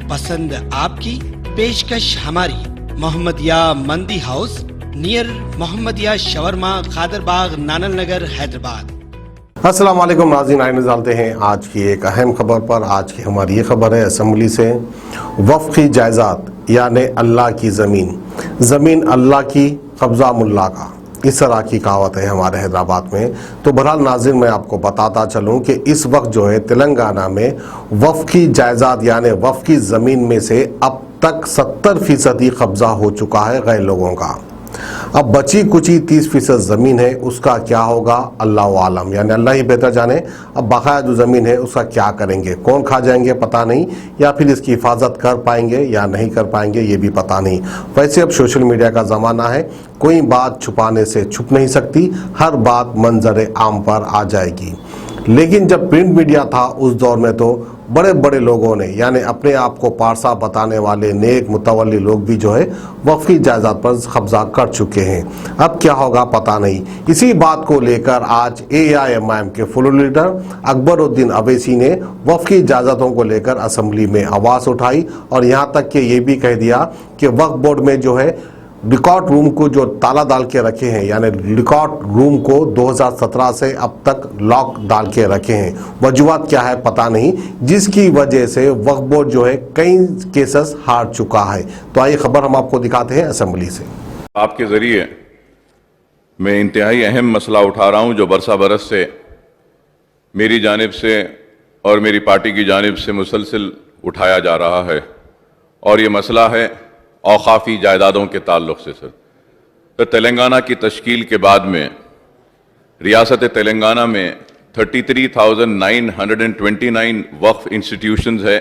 पसंद आपकी, पेशकश हमारी। मोहम्मदिया मंदी house near Mohammadia shawarma, Khadarbagh, नानल नगर, हैदराबाद। अस्सलाम वालेकुम नाज़रीन, आइए डालते हैं आज की एक अहम खबर पर। आज की हमारी ये खबर है असम्बली से, वफ़्क़ी जायदाद यानी अल्लाह की ज़मीन अल्लाह की, कब्ज़ा मुल्ला का, इस तरह की कहावत है हमारे हैदराबाद में। तो बहरहाल नाज़रीन, मैं आपको बताता चलूँ कि इस वक्त जो है तेलंगाना में वफ़्क़ी जायदाद यानी वफ़्क़ी ज़मीन में से अब तक 70% कब्ज़ा हो चुका है गैर लोगों का। अब बची कुची 30% ज़मीन है, उसका क्या होगा अल्लाह आलम, यानी अल्लाह ही बेहतर जाने। अब बकाया जो ज़मीन है उसका क्या करेंगे, कौन खा जाएंगे पता नहीं, या फिर इसकी हिफाजत कर पाएंगे या नहीं कर पाएंगे ये भी पता नहीं। वैसे अब सोशल मीडिया का ज़माना है, कोई बात छुपाने से छुप नहीं सकती, हर बात मंजर आम पर आ जाएगी। लेकिन जब प्रिंट मीडिया था उस दौर में तो बड़े बड़े लोगों ने, यानी अपने आप को पारसा बताने वाले नेक मुतवल्ली लोग भी जो है वफ़्क़ी जायदाद पर कब्जा कर चुके हैं। अब क्या होगा पता नहीं। इसी बात को लेकर आज AIMIM के फुल लीडर अकबरुद्दीन अवैसी ने वफ़्क़ी जायदादों को लेकर असम्बली में आवाज़ उठाई और यहाँ तक कि ये भी कह दिया कि वक्फ बोर्ड में जो है रिकॉर्ड रूम को जो ताला डाल के रखे हैं, यानी रिकॉर्ड रूम को 2017 से अब तक लॉक डाल के रखे हैं। वजूहत क्या है पता नहीं, जिसकी वजह से वक्फ बोर्ड जो है कई केसेस हार चुका है। तो आइए खबर हम आपको दिखाते हैं असम्बली से। आपके जरिए मैं इंतहाई अहम मसला उठा रहा हूं जो बरसा बरस से मेरी जानिब से और मेरी पार्टी की जानिब से मुसलसल उठाया जा रहा है, और ये मसला है औकाफ़ी जायदादों के ताल्लुक़ से। सर, तो तेलंगाना की तश्कील के बाद में रियासत तेलंगाना में 33,929 वक्फ इंस्टीट्यूशंस है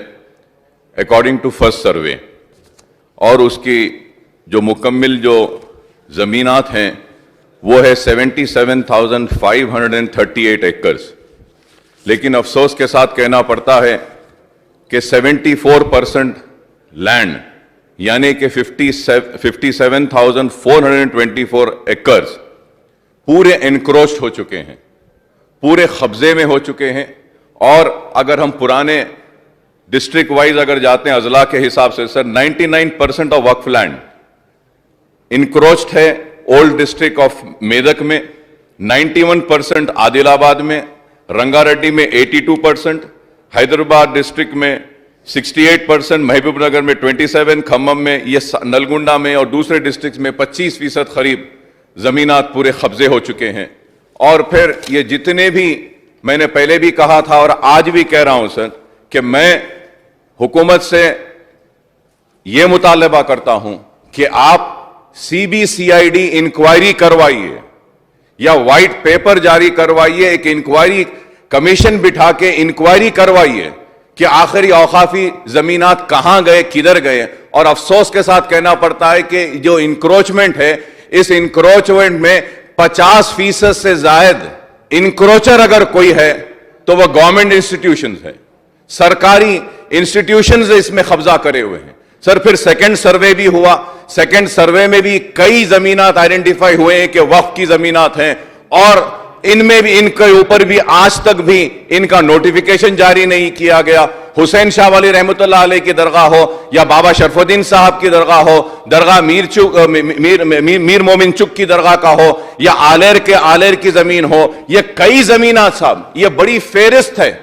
अकॉर्डिंग टू फर्स्ट सर्वे, और उसकी जो मुकम्मिल जो ज़मीनात हैं वो है 77,538 एकर्स। लेकिन अफसोस के साथ कहना पड़ता है कि 74% लैंड यानी कि 57,424 एकर्स पूरे एनक्रोच्ड हो चुके हैं, पूरे कब्जे में हो चुके हैं। और अगर हम पुराने डिस्ट्रिक्ट वाइज अगर जाते हैं अजला के हिसाब से, सर 99% ऑफ वक्फ लैंड इनक्रोच्ड है ओल्ड डिस्ट्रिक्ट ऑफ मेदक में, 91% आदिलाबाद में, रंगारेड्डी में 82%, हैदराबाद डिस्ट्रिक्ट में 68%, महबूबनगर में 27%, खम्मम में, ये नलगुंडा में और दूसरे डिस्ट्रिक्ट में 25% करीब ज़मीनात पूरे कब्जे हो चुके हैं। और फिर ये जितने भी, मैंने पहले भी कहा था और आज भी कह रहा हूं सर, कि मैं हुकूमत से ये मुतालबा करता हूं कि आप CBCID इंक्वायरी करवाइए या वाइट पेपर जारी करवाइए, एक इंक्वायरी कमीशन बिठा के इंक्वायरी करवाइए कि आखिरी औकाफी जमीनात कहां गए, किधर गए। और अफसोस के साथ कहना पड़ता है कि जो इंक्रोचमेंट है, इस इंक्रोचमेंट में 50% से जायद इंक्रोचर अगर कोई है तो वह गवर्नमेंट इंस्टीट्यूशंस है, सरकारी इंस्टीट्यूशंस इसमें कब्जा करे हुए हैं। सर, फिर सेकंड सर्वे भी हुआ, सेकंड सर्वे में भी कई जमीनात आइडेंटिफाई हुए हैं कि वक्फ की जमीनात हैं, और इनमें भी, इनके ऊपर भी आज तक भी इनका नोटिफिकेशन जारी नहीं किया गया। हुसैन शाह वाली रहमतुल्लाह अलैह की दरगाह हो या बाबा शरफुद्दीन साहब की दरगाह हो, दरगाह मीर मोमिन चुक की दरगाह का हो, या आलेर की जमीन हो, ये कई जमीनात साहब, ये बड़ी फेरिस्त है,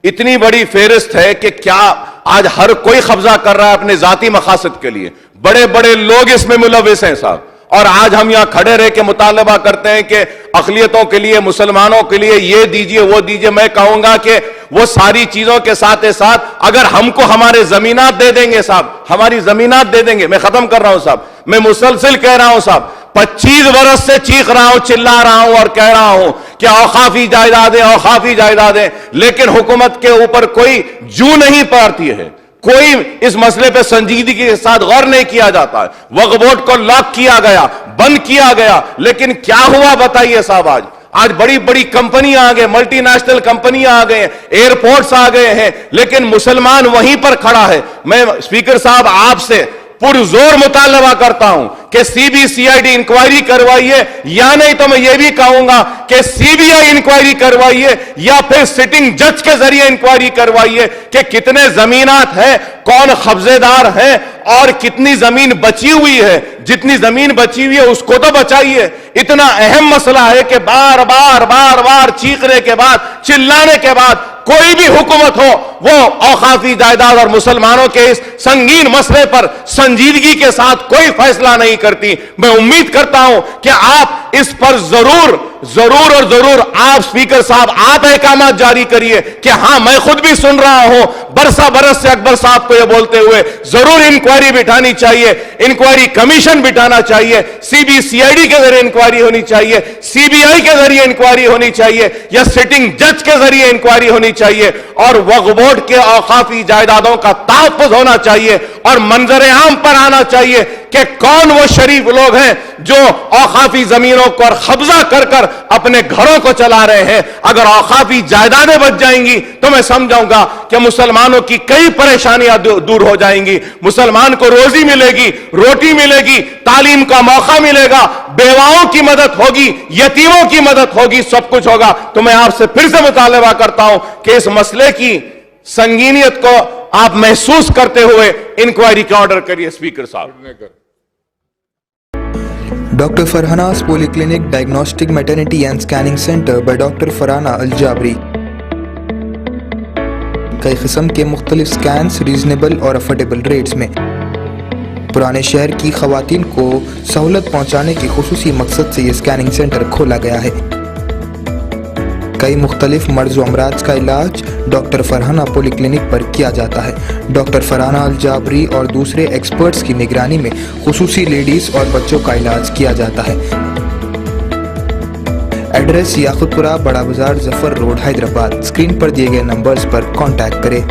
इतनी बड़ी फेरिस्त है कि क्या आज हर कोई कब्जा कर रहा है अपने जाती मकासद के लिए। बड़े बड़े लोग इसमें मुलविस हैं साहब, और आज हम यहां खड़े रह के मुतालबा करते हैं कि अक़लियतों के लिए, मुसलमानों के लिए ये दीजिए वो दीजिए। मैं कहूंगा कि वो सारी चीजों के साथ साथ अगर हमको हमारे जमीनात दे देंगे साहब, हमारी जमीनात दे देंगे। मैं खत्म कर रहा हूं साहब, मैं मुसलसल कह रहा हूं साहब, 25 बरस से चीख रहा हूं, चिल्ला रहा हूं और कह रहा हूं कि औकाफी जायदादें, औकाफी जायदादें, लेकिन हुकूमत के ऊपर कोई जू नहीं पाती है, कोई इस मसले पे संजीदगी के साथ गौर नहीं किया जाता है। वक्फ बोर्ड को लॉक किया गया, बंद किया गया, लेकिन क्या हुआ बताइए साहब। आज बड़ी बड़ी कंपनियां आ गए, मल्टीनेशनल कंपनियां आ गए, एयरपोर्ट्स आ गए हैं, लेकिन मुसलमान वहीं पर खड़ा है। मैं स्पीकर साहब आपसे पुरजोर मुतालबा करता हूं कि सीबीसीआईडी इंक्वायरी करवाइए, या नहीं तो मैं ये भी कहूंगा कि सीबीआई इंक्वायरी करवाइए या फिर सिटिंग जज के जरिए इंक्वायरी करवाइए कि कितने जमीनात है, कौन कब्जेदार है और कितनी जमीन बची हुई है। जितनी जमीन बची हुई है उसको तो बचाइए। इतना अहम मसला है कि बार बार चीखने के बाद, चिल्लाने के बाद कोई भी हुकूमत हो वो औकाफी जायदाद और मुसलमानों के इस संगीन मसले पर संजीदगी के साथ कोई फैसला नहीं करती। मैं उम्मीद करता हूं कि आप इस पर जरूर आप स्पीकर साहब आप अहकाम जारी करिए कि हां मैं खुद भी सुन रहा हूं बरस से अकबर साहब को यह बोलते हुए जरूर इंक्वायरी बिठानी चाहिए, इंक्वायरी कमीशन बिठाना चाहिए, सीबीसीआईडी के जरिए इंक्वायरी होनी चाहिए, सीबीआई के जरिए इंक्वायरी होनी चाहिए या सिटिंग जज के जरिए इंक्वायरी होनी चाहिए और वक्फ बोर्ड के औकाफी जायदादों का तहफ्फुज़ होना चाहिए और मंजर आम पर आना चाहिए कि कौन वो शरीफ लोग हैं जो औकाफी जमीनों को कब्जा कर कर अपने घरों को चला रहे हैं। अगर औकाफी जायदादें बच जाएंगी तो मैं समझाऊंगा कि मुसलमानों की कई परेशानियां दूर हो जाएंगी, मुसलमान को रोजी मिलेगी, रोटी मिलेगी, तालीम का मौका मिलेगा, बेवाओं की मदद होगी, यतीमों की मदद होगी, सब कुछ होगा। तो मैं आपसे फिर से मुतालबा करता हूं कि इस मसले की संगीनियत को आप महसूस करते हुए इंक्वायरी का ऑर्डर करिए स्पीकर साहब। Dr. Farhana's Polyclinic Diagnostic Maternity and Scanning Center by Dr. Farhana Al-Jabri। कई किस्म के मुख्तलिफ स्कैन्स रीजनेबल और अफोर्डेबल रेट्स में पुराने शहर की खवातीन को सहूलत पहुंचाने के खुसूसी मकसद से ये स्कैनिंग सेंटर खोला गया है। कई मुख्तलिफ मर्ज व अमराज का इलाज डॉक्टर फरहाना पॉलीक्लिनिक पर किया जाता है। डॉक्टर फरहाना अल जाबरी और दूसरे एक्सपर्ट्स की निगरानी में खुसूसी लेडीज़ और बच्चों का इलाज किया जाता है। एड्रेस याकुतपुरा, बड़ा बाजार, जफर रोड, हैदराबाद। स्क्रीन पर दिए गए नंबर्स पर कॉन्टैक्ट करें।